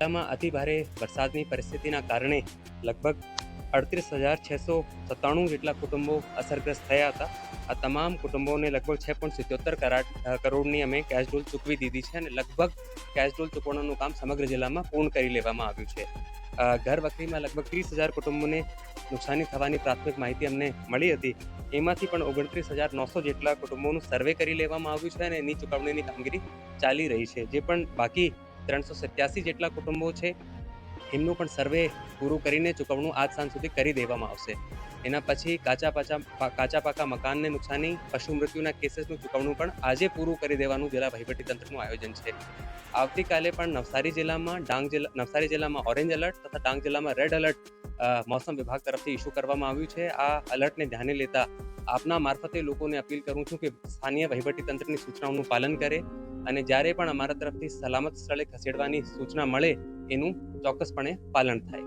જિલ્લામાં અતિભારે વરસાદની પરિસ્થિતિના કારણે લગભગ 38,697 જેટલા કુટુંબો અસરગ્રસ્ત થયા હતા. આ તમામ કુટુંબોને લગભગ 6.77 કરોડની અમે કેશ ડોલ ચૂકવી દીધી છે અને લગભગ કેશ ડોલ ચૂકવણાનું કામ સમગ્ર જિલ્લામાં પૂર્ણ કરી લેવામાં આવ્યું છે. ઘર વખરીમાં લગભગ 30,000 કુટુંબોને નુકસાની થવાની પ્રાથમિક માહિતી અમને મળી હતી. એમાંથી પણ 29,900 જેટલા કુટુંબોનું સર્વે કરી લેવામાં આવ્યું છે અને એની ચૂકવણીની કામગીરી ચાલી રહી છે. જે પણ બાકી 387 જેટલા કુટુંબો છે એમનું પણ સર્વે પૂરું કરીને ચૂકવણું આજ સાંજ સુધી કરી દેવામાં આવશે. એના પછી કાચા પાકા મકાનને નુકસાની, પશુ મૃત્યુના કેસીસનું ચૂકવણું પણ આજે પૂરું કરી દેવાનું જિલ્લા વહીવટીતંત્રનું આયોજન છે. આવતીકાલે પણ નવસારી જિલ્લામાં ઓરેન્જ એલર્ટ તથા ડાંગ જિલ્લામાં રેડ એલર્ટ મોસમ વિભાગ તરફથી ઇસ્યુ કરવામાં આવ્યું છે. આ એલર્ટને ધ્યાને લેતા આપના મારફતે લોકોને અપીલ કરું છું કે સ્થાનીય વહીવટીતંત્રની સૂચનાઓનું પાલન કરે અને જ્યારે પણ અમારા તરફથી સલામત સ્થળે ખસેડવાની સૂચના મળે એનું ચોક્કસપણે પાલન થાય.